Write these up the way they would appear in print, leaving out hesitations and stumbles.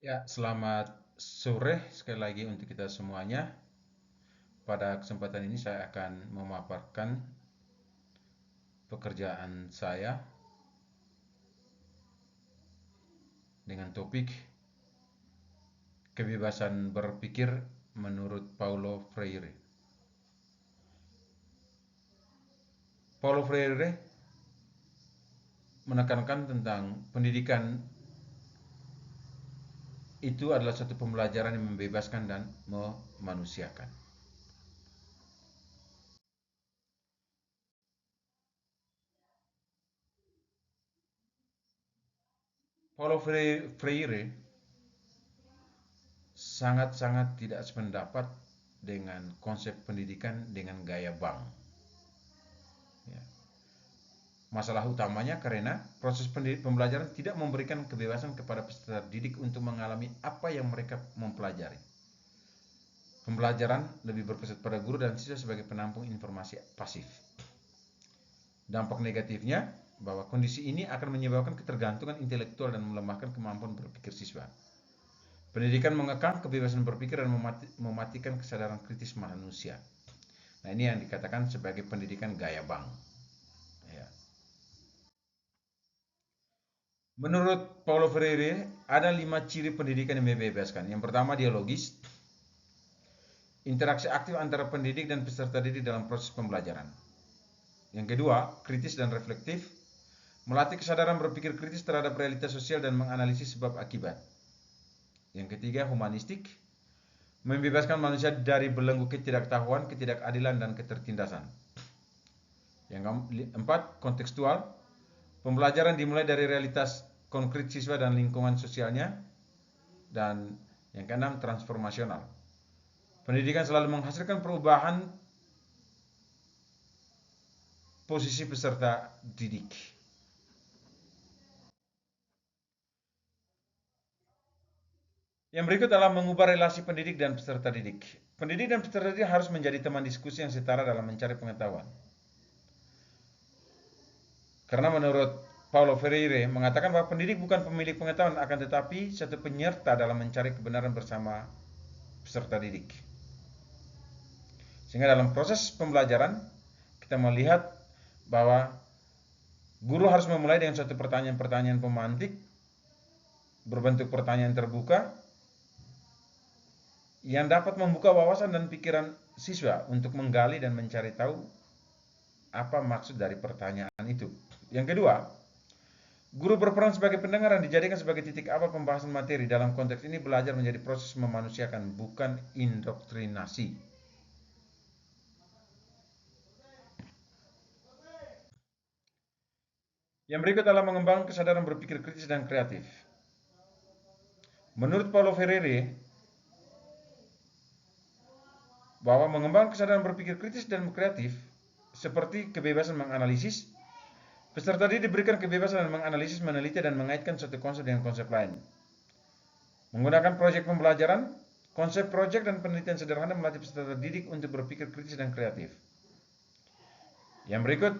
Ya, selamat sore sekali lagi untuk kita semuanya. Pada kesempatan ini saya akan memaparkan pekerjaan saya dengan topik kebebasan berpikir menurut Paulo Freire. Paulo Freire menekankan tentang pendidikan itu adalah satu pembelajaran yang membebaskan dan memanusiakan. Paulo Freire sangat-sangat tidak sependapat dengan konsep pendidikan dengan gaya bank. Ya. Masalah utamanya karena proses pembelajaran tidak memberikan kebebasan kepada peserta didik untuk mengalami apa yang mereka mempelajari. Pembelajaran lebih berpusat pada guru dan siswa sebagai penampung informasi pasif. Dampak negatifnya bahwa kondisi ini akan menyebabkan ketergantungan intelektual dan melemahkan kemampuan berpikir siswa. Pendidikan mengekang kebebasan berpikir dan mematikan kesadaran kritis manusia. Nah, ini yang dikatakan sebagai pendidikan gaya bank. Ya. Menurut Paulo Freire, ada 5 ciri pendidikan yang membebaskan. Yang pertama, dialogis, interaksi aktif antara pendidik dan peserta didik dalam proses pembelajaran. Yang kedua, kritis dan reflektif, melatih kesadaran berpikir kritis terhadap realitas sosial dan menganalisis sebab akibat. Yang ketiga, humanistik, membebaskan manusia dari belenggu ketidaktahuan, ketidakadilan, dan ketertindasan. Yang keempat, kontekstual, pembelajaran dimulai dari realitas konkret siswa dan lingkungan sosialnya. Dan yang keenam, transformasional. Pendidikan selalu menghasilkan perubahan posisi peserta didik. Yang berikut adalah mengubah relasi pendidik dan peserta didik. Pendidik dan peserta didik harus menjadi teman diskusi yang setara dalam mencari pengetahuan. Karena menurut Paulo Freire mengatakan bahwa pendidik bukan pemilik pengetahuan, akan tetapi satu penyerta dalam mencari kebenaran bersama peserta didik. Sehingga dalam proses pembelajaran kita melihat bahwa guru harus memulai dengan suatu pertanyaan-pertanyaan pemantik berbentuk pertanyaan terbuka yang dapat membuka wawasan dan pikiran siswa untuk menggali dan mencari tahu apa maksud dari pertanyaan itu. Yang kedua, guru berperan sebagai pendengar dan dijadikan sebagai titik awal pembahasan materi. Dalam konteks ini belajar menjadi proses memanusiakan, bukan indoktrinasi. Yang berikut adalah mengembangkan kesadaran berpikir kritis dan kreatif. Menurut Paulo Freire, bahwa mengembangkan kesadaran berpikir kritis dan kreatif seperti kebebasan menganalisis, peserta didik diberikan kebebasan menganalisis, meneliti, dan mengaitkan suatu konsep dengan konsep lain. Menggunakan proyek pembelajaran, konsep proyek dan penelitian sederhana melatih peserta didik untuk berpikir kritis dan kreatif.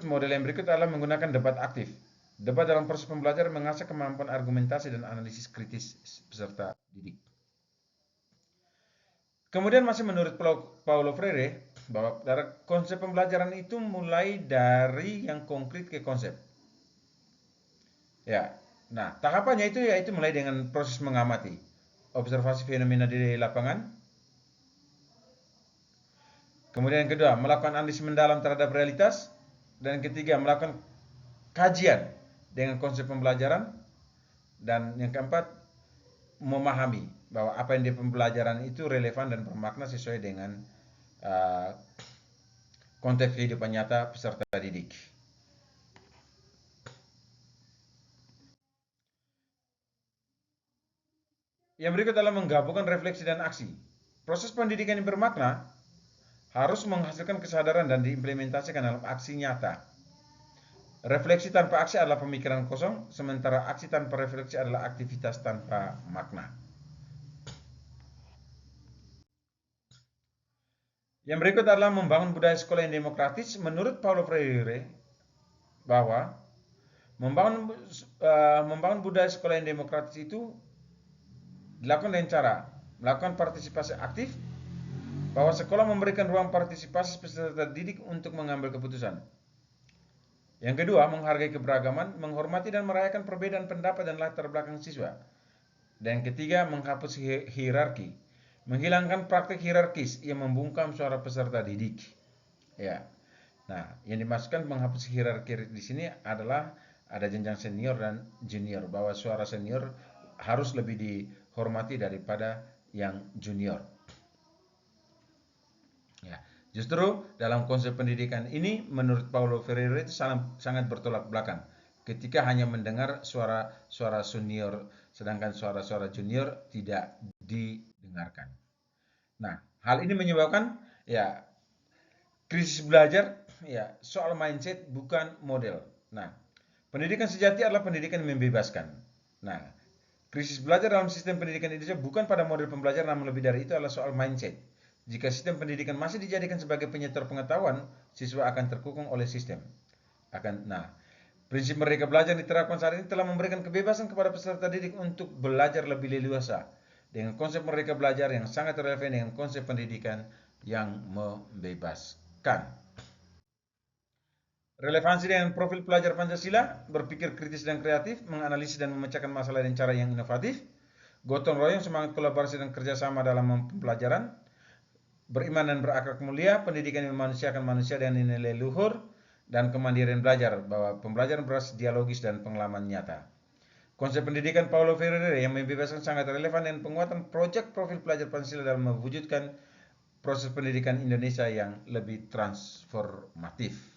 Model yang berikut adalah menggunakan debat aktif. Debat dalam proses pembelajaran mengasah kemampuan argumentasi dan analisis kritis peserta didik. Kemudian masih menurut Paulo Freire, bahwa konsep pembelajaran itu mulai dari yang konkret ke konsep. Ya, nah tahapannya itu yaitu mulai dengan proses mengamati, observasi fenomena di lapangan. Kemudian yang kedua, melakukan analisis mendalam terhadap realitas. Dan yang ketiga, melakukan kajian dengan konsep pembelajaran. Dan yang keempat, memahami bahwa apa yang di pembelajaran itu relevan dan bermakna sesuai dengan konteks kehidupan nyata peserta didik. Yang berikut adalah menggabungkan refleksi dan aksi. Proses pendidikan yang bermakna harus menghasilkan kesadaran dan diimplementasikan dalam aksi nyata. Refleksi tanpa aksi adalah pemikiran kosong, sementara aksi tanpa refleksi adalah aktivitas tanpa makna. Yang berikut adalah membangun budaya sekolah yang demokratis. Menurut Paulo Freire, bahwa membangun budaya sekolah yang demokratis itu dilakukan dengan cara melakukan partisipasi aktif, bahwa sekolah memberikan ruang partisipasi peserta didik untuk mengambil keputusan. Yang kedua, menghargai keberagaman, menghormati dan merayakan perbedaan pendapat dan latar belakang siswa. Dan yang ketiga, menghapus hierarki, menghilangkan praktik hierarkis yang membungkam suara peserta didik. Ya. Nah, yang dimaksudkan menghapus hierarki di sini adalah ada jenjang senior dan junior, bahwa suara senior harus lebih dihormati daripada yang junior. Ya, justru dalam konsep pendidikan ini menurut Paulo Freire itu sangat bertolak belakang. Ketika hanya mendengar suara senior sedangkan suara junior tidak didengarkan. Nah, hal ini menyebabkan ya krisis belajar ya soal mindset bukan model. Nah, pendidikan sejati adalah pendidikan yang membebaskan. Nah, krisis belajar dalam sistem pendidikan Indonesia bukan pada model pembelajaran, namun lebih dari itu adalah soal mindset. Jika sistem pendidikan masih dijadikan sebagai penyetor pengetahuan, siswa akan terkungkung oleh sistem. Prinsip merdeka belajar diterapkan saat ini telah memberikan kebebasan kepada peserta didik untuk belajar lebih leluasa dengan konsep merdeka belajar yang sangat relevan dengan konsep pendidikan yang membebaskan. Relevansi dengan profil pelajar Pancasila, berpikir kritis dan kreatif, menganalisis dan memecahkan masalah dengan cara yang inovatif, gotong royong, semangat kolaborasi dan kerjasama dalam pembelajaran, beriman dan berakhlak mulia, pendidikan yang memanusiakan manusia dan nilai luhur, dan kemandirian belajar, bahwa pembelajaran berbasis dialogis dan pengalaman nyata. Konsep pendidikan Paulo Freire yang membebaskan sangat relevan dengan penguatan proyek profil pelajar Pancasila dalam mewujudkan proses pendidikan Indonesia yang lebih transformatif.